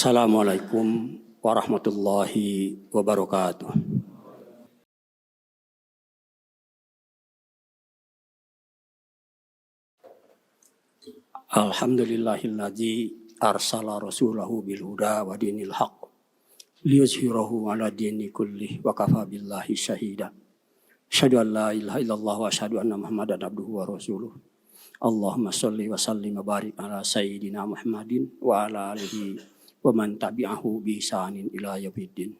Assalamualaikum warahmatullahi wabarakatuh. Alhamdulillahilladzi arsala rasulahu bil huda wa dinil haqq liyuzhirahu ala dini kullih wa kafa billahi syahida. Asyhadu an la ilaha illallah wa asyhadu anna Muhammadan abduhu wa rasuluh. Allahumma shalli wa sallim wa barik ala sayyidina Muhammadin wa ala alihi wa man tabi'ahu bi ihsanin ila yaumiddin.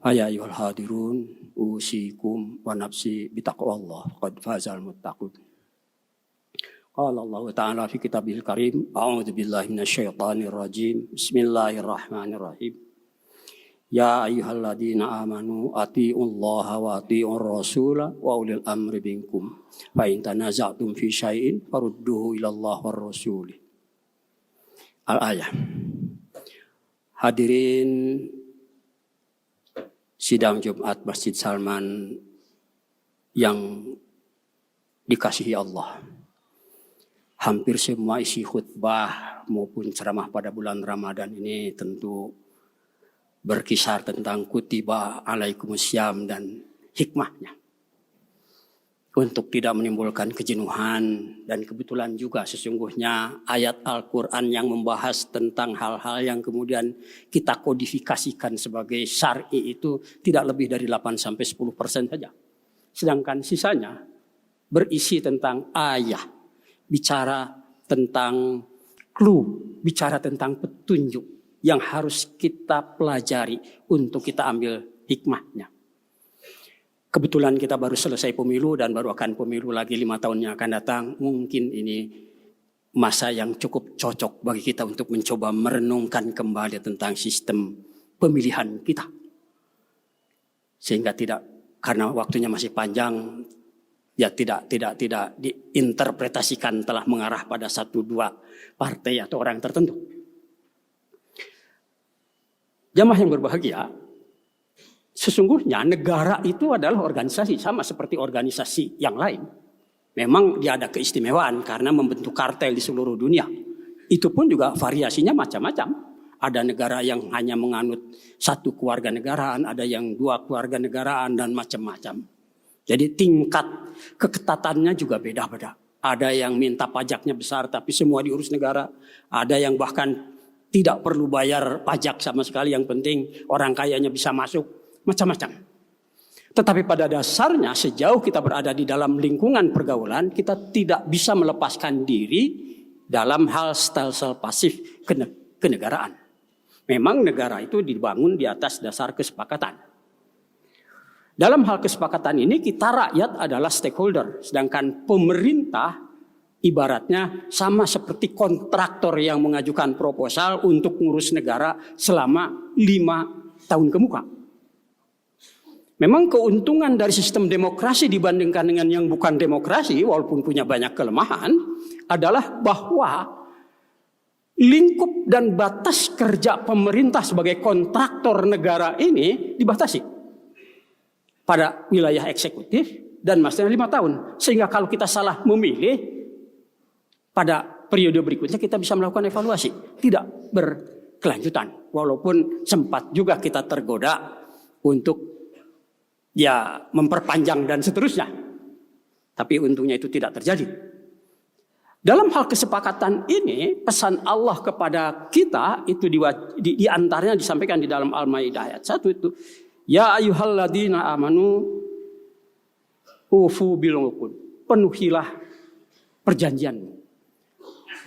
Ya ayyuhal hadirun, usikum wa nafsi bi taqwallah, qad fazal muttaqun. Qala Allah Ta'ala fi kitabil karim, a'udzu billahi minasyaitonir rajim. Bismillahirrahmanirrahim. Ya ayyuhalladzina amanu atiullaha wa atiur rasula wa ulil amri minkum. Fa in tanaza'tum fi syai'in farudduhu ila Allah war rasul. Al-ayah. Hadirin sidang Jumat Masjid Salman yang dikasihi Allah. Hampir semua isi khutbah maupun ceramah pada bulan Ramadan ini tentu berkisar tentang kutiba alaikumussyam dan hikmahnya. Untuk tidak menimbulkan kejenuhan, dan kebetulan juga sesungguhnya ayat Al-Quran yang membahas tentang hal-hal yang kemudian kita kodifikasikan sebagai syar'i itu tidak lebih dari 8-10% saja. Sedangkan sisanya berisi tentang ayah, bicara tentang clue, bicara tentang petunjuk yang harus kita pelajari untuk kita ambil hikmahnya. Kebetulan kita baru selesai pemilu dan baru akan pemilu lagi 5 tahun yang akan datang. Mungkin ini masa yang cukup cocok bagi kita untuk mencoba merenungkan kembali tentang sistem pemilihan kita. Sehingga tidak, karena waktunya masih panjang, ya tidak diinterpretasikan telah mengarah pada 1-2 partai atau orang tertentu. Jamaah yang berbahagia, sesungguhnya negara itu adalah organisasi sama seperti organisasi yang lain. Memang dia ada keistimewaan karena membentuk kartel di seluruh dunia. Itu pun juga variasinya macam-macam. Ada negara yang hanya menganut 1 kewarganegaraan, ada yang 2 kewarganegaraan dan macam-macam. Jadi tingkat keketatannya juga beda-beda. Ada yang minta pajaknya besar tapi semua diurus negara. Ada yang bahkan tidak perlu bayar pajak sama sekali, yang penting orang kayanya bisa masuk. Macam-macam. Tetapi pada dasarnya sejauh kita berada di dalam lingkungan pergaulan, kita tidak bisa melepaskan diri dalam hal stelsel pasif kenegaraan. Memang negara itu dibangun di atas dasar kesepakatan. Dalam hal kesepakatan ini kita rakyat adalah stakeholder, sedangkan pemerintah ibaratnya sama seperti kontraktor yang mengajukan proposal untuk ngurus negara selama 5 tahun ke muka. Memang keuntungan dari sistem demokrasi dibandingkan dengan yang bukan demokrasi, walaupun punya banyak kelemahan, adalah bahwa lingkup dan batas kerja pemerintah sebagai kontraktor negara ini dibatasi pada wilayah eksekutif dan masanya 5 tahun. Sehingga kalau kita salah memilih, pada periode berikutnya kita bisa melakukan evaluasi. Tidak berkelanjutan. Walaupun sempat juga kita tergoda untuk memperpanjang dan seterusnya. Tapi untungnya itu tidak terjadi. Dalam hal kesepakatan ini, pesan Allah kepada kita itu di antaranya disampaikan di dalam Al-Maidah ayat 1 itu. Ya ayyuhalladzina amanu ufu bil uqud. Penuhilah perjanjianmu.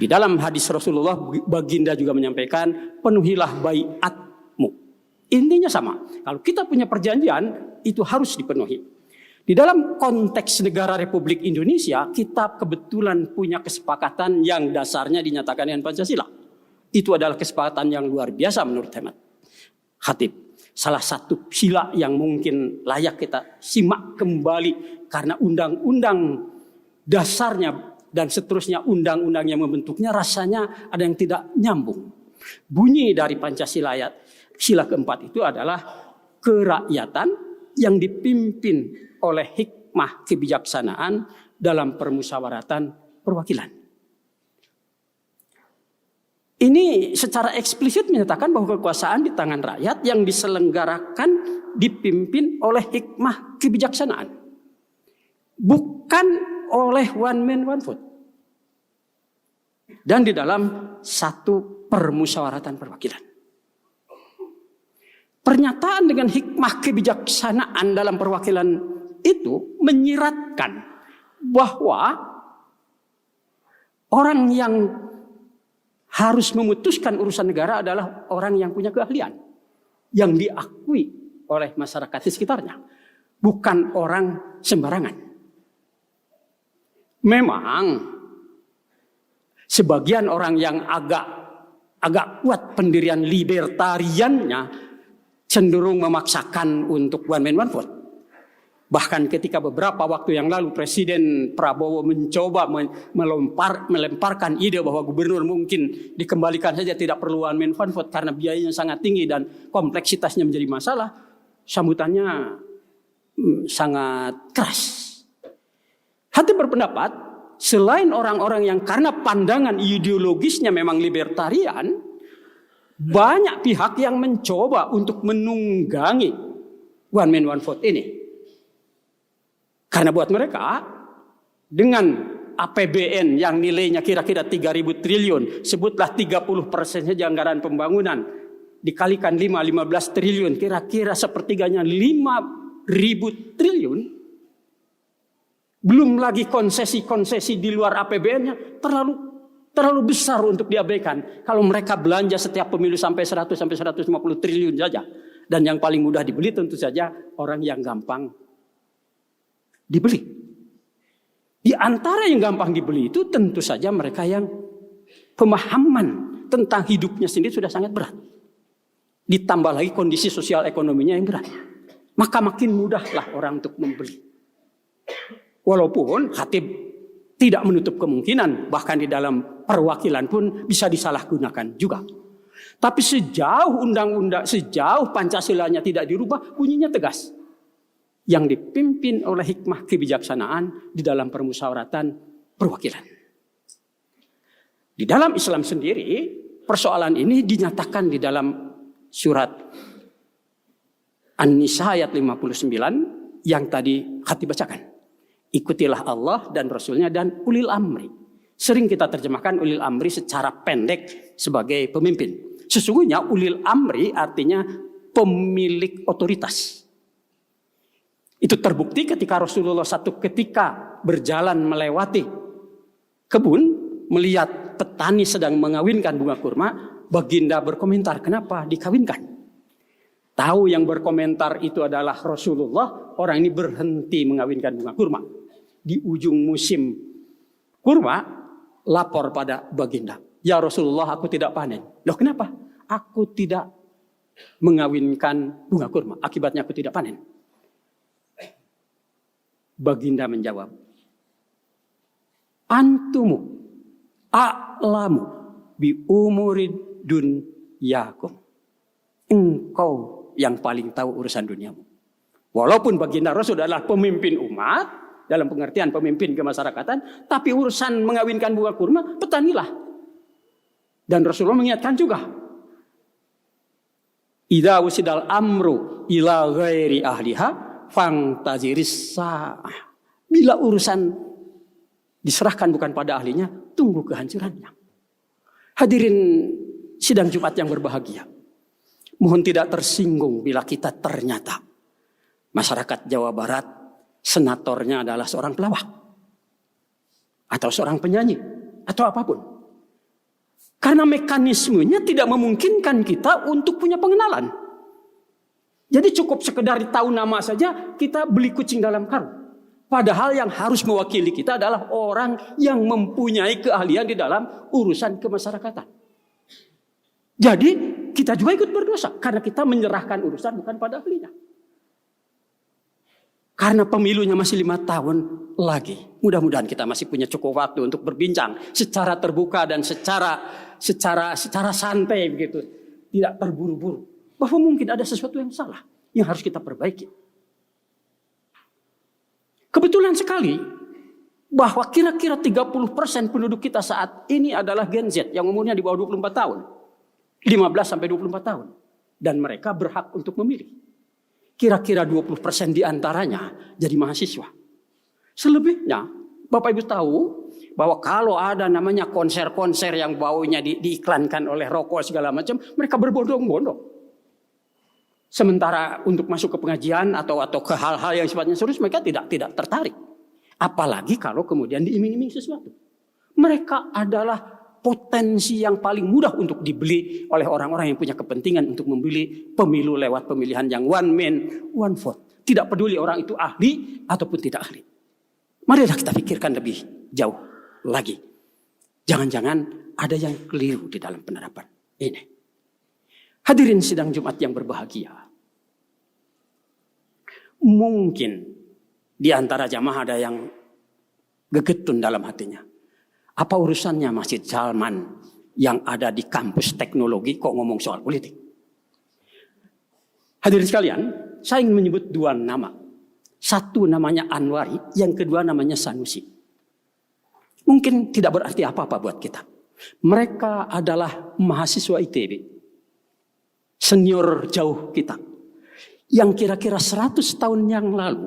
Di dalam hadis Rasulullah, baginda juga menyampaikan, penuhilah baiatmu. Intinya sama. Kalau kita punya perjanjian, itu harus dipenuhi. Di dalam konteks negara Republik Indonesia, kita kebetulan punya kesepakatan yang dasarnya dinyatakan dengan Pancasila. Itu adalah kesepakatan yang luar biasa menurut hemat Khatib. Salah satu sila yang mungkin layak kita simak kembali, karena undang-undang dasarnya dan seterusnya undang-undang yang membentuknya rasanya ada yang tidak nyambung. Bunyi dari Pancasila ayat sila keempat itu adalah kerakyatan yang dipimpin oleh hikmah kebijaksanaan dalam permusyawaratan perwakilan. Ini secara eksplisit menyatakan bahwa kekuasaan di tangan rakyat yang diselenggarakan dipimpin oleh hikmah kebijaksanaan. Bukan oleh one man one vote. Dan di dalam satu permusyawaratan perwakilan. Pernyataan dengan hikmah kebijaksanaan dalam perwakilan itu menyiratkan bahwa orang yang harus memutuskan urusan negara adalah orang yang punya keahlian, yang diakui oleh masyarakat di sekitarnya, bukan orang sembarangan. Memang sebagian orang yang agak kuat pendirian libertariannya cenderung memaksakan untuk one man one vote. Bahkan ketika beberapa waktu yang lalu Presiden Prabowo mencoba melemparkan ide bahwa gubernur mungkin dikembalikan saja, tidak perlu one man one vote karena biayanya sangat tinggi dan kompleksitasnya menjadi masalah, sambutannya sangat keras. Hati berpendapat, selain orang-orang yang karena pandangan ideologisnya memang libertarian, banyak pihak yang mencoba untuk menunggangi one man one vote ini. Karena buat mereka, dengan APBN yang nilainya kira-kira 3.000 triliun, sebutlah 30% saja anggaran pembangunan, dikalikan 15 triliun, kira-kira sepertiganya 5.000 triliun. Belum lagi konsesi-konsesi di luar APBN-nya terlalu besar untuk diabaikan. Kalau mereka belanja setiap pemilu sampai 100 sampai 150 triliun saja. Dan yang paling mudah dibeli tentu saja orang yang gampang dibeli. Di antara yang gampang dibeli itu tentu saja mereka yang pemahaman tentang hidupnya sendiri sudah sangat berat. Ditambah lagi kondisi sosial ekonominya yang berat. Maka makin mudahlah orang untuk membeli. Walaupun Khatib tidak menutup kemungkinan, bahkan di dalam perwakilan pun bisa disalahgunakan juga. Tapi sejauh undang-undang, sejauh Pancasilanya tidak dirubah, bunyinya tegas. Yang dipimpin oleh hikmah kebijaksanaan di dalam permusyawaratan perwakilan. Di dalam Islam sendiri, persoalan ini dinyatakan di dalam surat An-Nisa ayat 59 yang tadi Khatib bacakan. Ikutilah Allah dan Rasulnya dan ulil amri. Sering kita terjemahkan ulil amri secara pendek sebagai pemimpin. Sesungguhnya ulil amri artinya pemilik otoritas. Itu terbukti ketika Rasulullah satu ketika berjalan melewati kebun, melihat petani sedang mengawinkan bunga kurma, baginda berkomentar, kenapa dikawinkan? Tahu yang berkomentar itu adalah Rasulullah, orang ini berhenti mengawinkan bunga kurma. Di ujung musim kurma, lapor pada baginda, ya Rasulullah, aku tidak panen. Loh kenapa? Aku tidak mengawinkan bunga kurma, akibatnya aku tidak panen. Baginda menjawab, antumu a'lamu bi umurid dunyakum. Engkau yang paling tahu urusan duniamu. Walaupun baginda Rasul adalah pemimpin umat, dalam pengertian pemimpin kemasyarakatan, tapi urusan mengawinkan bunga kurma, petanilah. Dan Rasulullah mengingatkan juga, idza wusidal amru ila ghairi ahliha fangtaziris sa'ah. Bila urusan diserahkan bukan pada ahlinya, tunggu kehancurannya. Hadirin sidang Jumat yang berbahagia, mohon tidak tersinggung bila kita ternyata masyarakat Jawa Barat senatornya adalah seorang pelawak atau seorang penyanyi atau apapun. Karena mekanismenya tidak memungkinkan kita untuk punya pengenalan. Jadi cukup sekedar tahu nama saja kita beli kucing dalam karung. Padahal yang harus mewakili kita adalah orang yang mempunyai keahlian di dalam urusan kemasyarakatan. Jadi kita juga ikut berdosa karena kita menyerahkan urusan bukan pada ahlinya. Karena pemilunya masih 5 tahun lagi. Mudah-mudahan kita masih punya cukup waktu untuk berbincang secara terbuka dan secara santai begitu. Tidak terburu-buru. Bahwa mungkin ada sesuatu yang salah yang harus kita perbaiki. Kebetulan sekali bahwa kira-kira 30% penduduk kita saat ini adalah Gen Z yang umurnya di bawah 24 tahun. 15 sampai 24 tahun. Dan mereka berhak untuk memilih. Kira-kira 20% diantaranya jadi mahasiswa. Selebihnya, Bapak Ibu tahu bahwa kalau ada namanya konser-konser yang baunya diiklankan oleh rokok segala macam, mereka berbondong-bondong. Sementara untuk masuk ke pengajian atau ke hal-hal yang sifatnya serius, mereka tidak tertarik. Apalagi kalau kemudian diiming-iming sesuatu. Mereka adalah potensi yang paling mudah untuk dibeli oleh orang-orang yang punya kepentingan untuk membeli pemilu lewat pemilihan yang one man, one vote. Tidak peduli orang itu ahli ataupun tidak ahli. Marilah kita pikirkan lebih jauh lagi. Jangan-jangan ada yang keliru di dalam penerapan ini. Hadirin sidang Jumat yang berbahagia. Mungkin di antara jamaah ada yang gegetun dalam hatinya. Apa urusannya Masjid Salman yang ada di kampus teknologi kok ngomong soal politik? Hadirin sekalian, saya ingin menyebut dua nama. Satu namanya Anwari, yang kedua namanya Sanusi. Mungkin tidak berarti apa-apa buat kita. Mereka adalah mahasiswa ITB. Senior jauh kita. Yang kira-kira 100 tahun yang lalu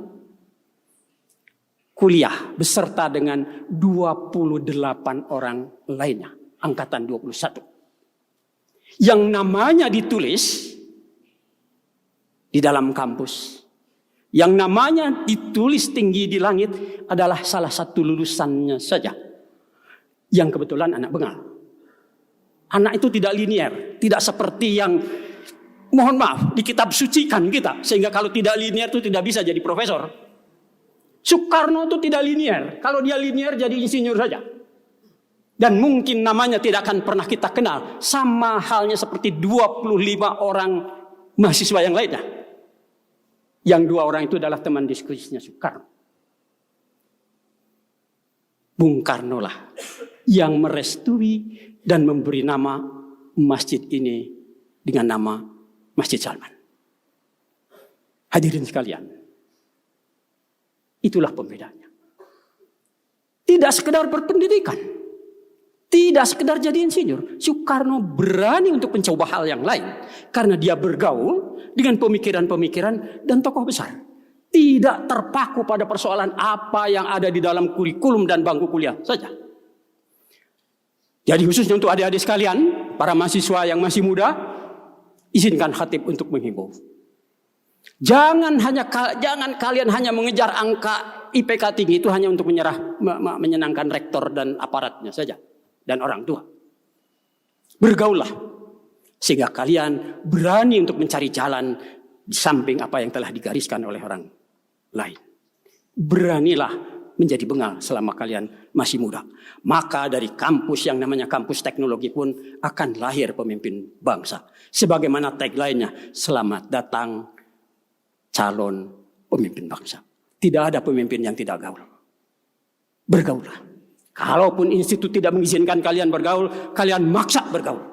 kuliah beserta dengan 28 orang lainnya. Angkatan 21. Yang namanya ditulis di dalam kampus. Yang namanya ditulis tinggi di langit adalah salah satu lulusannya saja. Yang kebetulan anak Bengal. Anak itu tidak linier. Tidak seperti yang, mohon maaf, di kitab sucikan kita. Sehingga kalau tidak linier itu tidak bisa jadi profesor. Soekarno itu tidak linier. Kalau dia linier jadi insinyur saja. Dan mungkin namanya tidak akan pernah kita kenal. Sama halnya seperti 25 orang mahasiswa yang lainnya. Yang 2 orang itu adalah teman diskusinya Soekarno. Bung Karno lah yang merestui dan memberi nama masjid ini dengan nama Masjid Salman. Hadirin sekalian, itulah pembedanya. Tidak sekedar berpendidikan, tidak sekedar jadi insinyur. Soekarno berani untuk mencoba hal yang lain karena dia bergaul dengan pemikiran-pemikiran dan tokoh besar. Tidak terpaku pada persoalan apa yang ada di dalam kurikulum dan bangku kuliah saja. Jadi khususnya untuk adik-adik sekalian, para mahasiswa yang masih muda, izinkan khatib untuk menghimbau. Jangan kalian hanya mengejar angka IPK tinggi itu hanya untuk menyenangkan rektor dan aparatnya saja dan orang tua. Bergaullah sehingga kalian berani untuk mencari jalan di samping apa yang telah digariskan oleh orang lain. Beranilah menjadi bengal selama kalian masih muda. Maka dari kampus yang namanya kampus teknologi pun akan lahir pemimpin bangsa. Sebagaimana tagline-nya, selamat datang calon pemimpin bangsa. Tidak ada pemimpin yang tidak gaul. Bergaullah. Kalaupun institut tidak mengizinkan kalian bergaul, kalian maksa bergaul.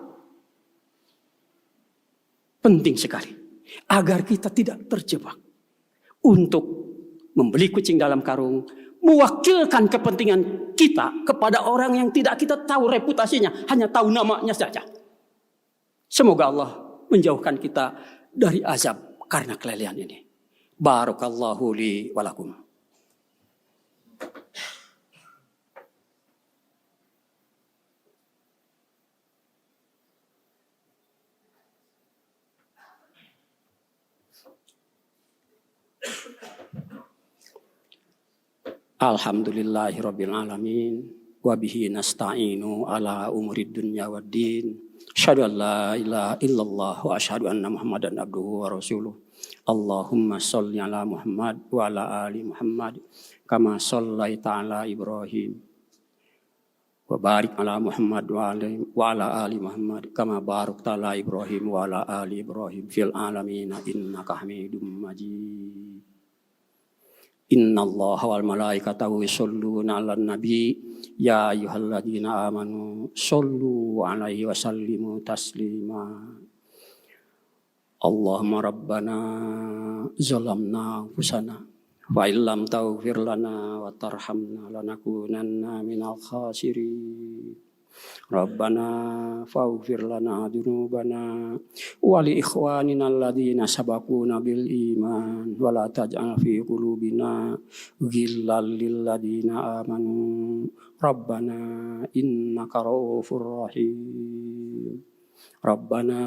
Penting sekali. Agar kita tidak terjebak untuk membeli kucing dalam karung, mewakilkan kepentingan kita kepada orang yang tidak kita tahu reputasinya, hanya tahu namanya saja. Semoga Allah menjauhkan kita dari azab karena kelelehan ini. Barakallahu li wa lakum. Alhamdulillahirabbil alamin wa bihi nasta'inu ala umurid dunya waddin. Asyhadu an la ilaha illallah wa asyhadu anna Muhammadan abduhu wa rasuluh. Allahumma shalli ala Muhammad wa ala ali Muhammad kama shallaita ala Ibrahim wa barik ala Muhammad wa ala ali Muhammad kama barakta ala Ibrahim wa ala ali Ibrahim fil alamin innaka Hamidum Majid. Inna Allah wal malaikatahu yusholluna 'alan nabi ya ayyuhalladzina amanu shollu 'alaihi wa sallimu taslima. Allahumma rabbana zalamna anfusana Wa illam taghfir lana wa tarhamna lanakunanna minal khasirin. Rabbana faghfir lana dzunubana wa li ikhwanina alladziina sabaquna bil iman wa la taj'al fi qulubina ghillal lil ladziina amanu Rabbana innaka ra'ufur rahim. Rabbana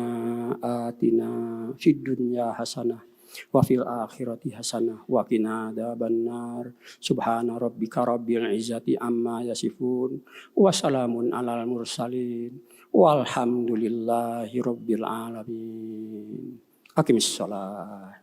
atina fid dunya hasanah wa fil akhirati hasanah wa qina adzabannar. Subhana rabbika rabbil izzati amma yasifun wa salamun alal mursalin walhamdulillahi rabbil alamin. Aqimis shalah.